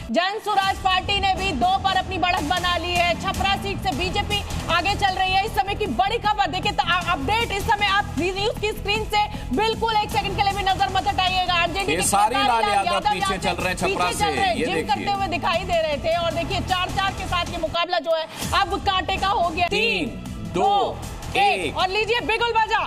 जन स्वराज पार्टी ने भी 2 पर अपनी बढ़त बना ली है। छपरा सीट से बीजेपी आगे चल रही है। इस समय की बड़ी खबर देखिए, अपडेट इस समय आप न्यूज की स्क्रीन से बिल्कुल 1 सेकंड के लिए भी नजर मत हटाइएगा। आरजेडी सारी लाल यादव पीछे चल रहे हैं, छपरा से ये जिम करते हुए दिखाई दे रहे थे। और देखिए 4-4 के साथ ये मुकाबला जो है अब कांटे का हो गया। 3, 2, 1 और लीजिए बिगुल बजा।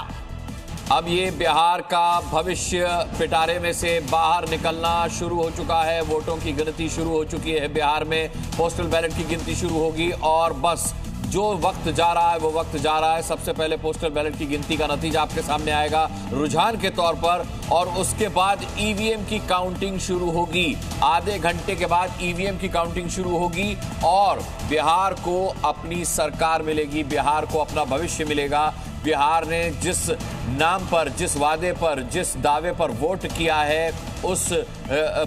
अब ये बिहार का भविष्य पिटारे में से बाहर निकलना शुरू हो चुका है। वोटों की गिनती शुरू हो चुकी है। बिहार में पोस्टल बैलेट की गिनती शुरू होगी और बस जो वक्त जा रहा है वो वक्त जा रहा है। सबसे पहले पोस्टल बैलेट की गिनती का नतीजा आपके सामने आएगा रुझान के तौर पर, और उसके बाद ईवीएम की काउंटिंग शुरू होगी। आधे घंटे के बाद ईवीएम की काउंटिंग शुरू होगी और बिहार को अपनी सरकार मिलेगी, बिहार को अपना भविष्य मिलेगा। बिहार ने जिस नाम पर, जिस वादे पर, जिस दावे पर वोट किया है उस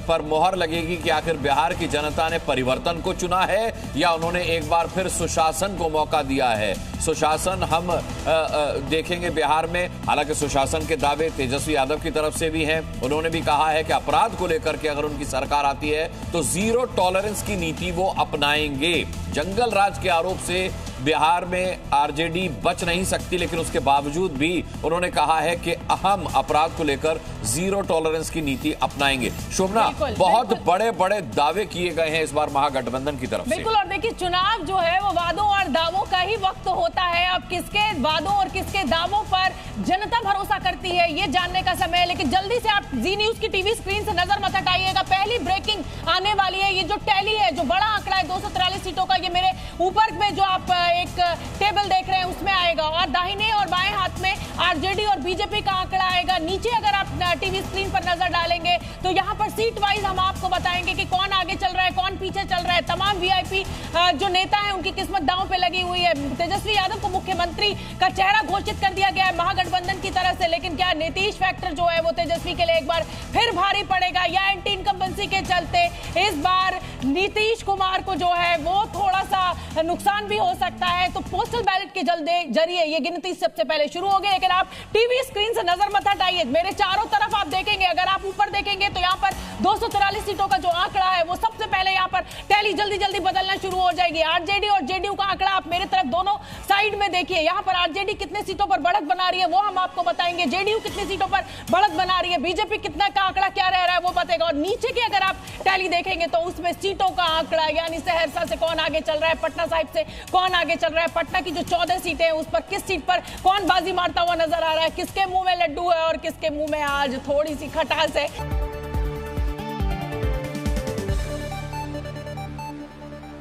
पर मोहर लगेगी कि आखिर बिहार की जनता ने परिवर्तन को चुना है या उन्होंने एक बार फिर सुशासन को मौका दिया है। सुशासन हम देखेंगे बिहार में। हालांकि सुशासन के दावे तेजस्वी यादव की तरफ से भी हैं। उन्होंने भी कहा है कि अपराध को लेकर के अगर उनकी सरकार आती है तो जीरो टॉलरेंस की नीति वो अपनाएंगे। जंगल राज के आरोप से बिहार में आरजेडी बच नहीं सकती, लेकिन उसके बावजूद भी उन्होंने कहा है कि हम अपराध को लेकर जीरो टॉलरेंस की नीति अपनाएंगे। शोभना, बहुत बड़े बड़े दावे किए गए हैं इस बार महागठबंधन की तरफ से। बिल्कुल, और देखिए चुनाव जो है वो वादों और दावों का ही वक्त होता है। अब किसके वादों और किसके दावों पर जनता भरोसा करती है ये जानने का समय है। लेकिन जल्दी से आप जी न्यूज की टीवी स्क्रीन से नजर मत हटाइएगा। पहली ब्रेकिंग आने वाली है। ये जो टैली है, जो बड़ा आंकड़ा है 243 सीटों का, ये मेरे ऊपर में जो आप एक टेबल देख रहे हैं उसमें आएगा, और दाहिने और बाएं हाथ में आरजेडी और बीजेपी का आंकड़ा आएगा। नीचे अगर आप टीवी स्क्रीन पर नजर डालेंगे तो यहाँ पर सीट वाइज हम आपको बताएंगे कि कौन आगे चल रहा है, कौन पीछे चल रहा है। तमाम वीआईपी जो नेता हैं उनकी किस्मत दांव पे लगी हुई है। तेजस्वी यादव को मुख्यमंत्री का चेहरा घोषित कर दिया गया है महागठबंधन की तरफ से, लेकिन क्या नीतीश फैक्टर जो है वो तेजस्वी के लिए एक बार फिर भारी पड़ेगा या एंटी इनकम्बेंसी के चलते इस बार नीतीश कुमार को जो है वो थोड़ा सा नुकसान भी हो सकता है। तो पोस्टल बैलेट के जरिए ये गिनती सबसे पहले शुरू होगी। लेकिन आप टीवी स्क्रीन से नजर मत हटाइए, मेरे चारों तरफ आप देखेंगे, अगर आप ऊपर देखेंगे तो यहाँ पर 243 सीटों का जो आंकड़ा है वो सबसे पहले यहाँ पर टैली जल्दी जल्दी बदलना शुरू हो जाएगी। आरजेडी और जेडीयू का आंकड़ा आप मेरे तरफ दोनों साइड में देखिए। यहाँ पर आरजेडी कितने सीटों पर बढ़त बना रही है वो हम आपको बताएंगे, जेडीयू कितनी सीटों पर बढ़त बना रही है, बीजेपी कितना का आंकड़ा क्या रह रहा है वो बताएगा। और नीचे की अगर आप टैली देखेंगे तो उसमें सीटों का आंकड़ा, यानी सहरसा से कौन आगे चल रहा है, पटना साहिब से कौन आगे चल रहा है, पटना की जो 14 सीटें हैं उस पर किस सीट पर कौन बाजी मारता हुआ नजर आ रहा है, किसके मुंह में लड्डू है और किसके मुंह में आज थोड़ी सी खटास है।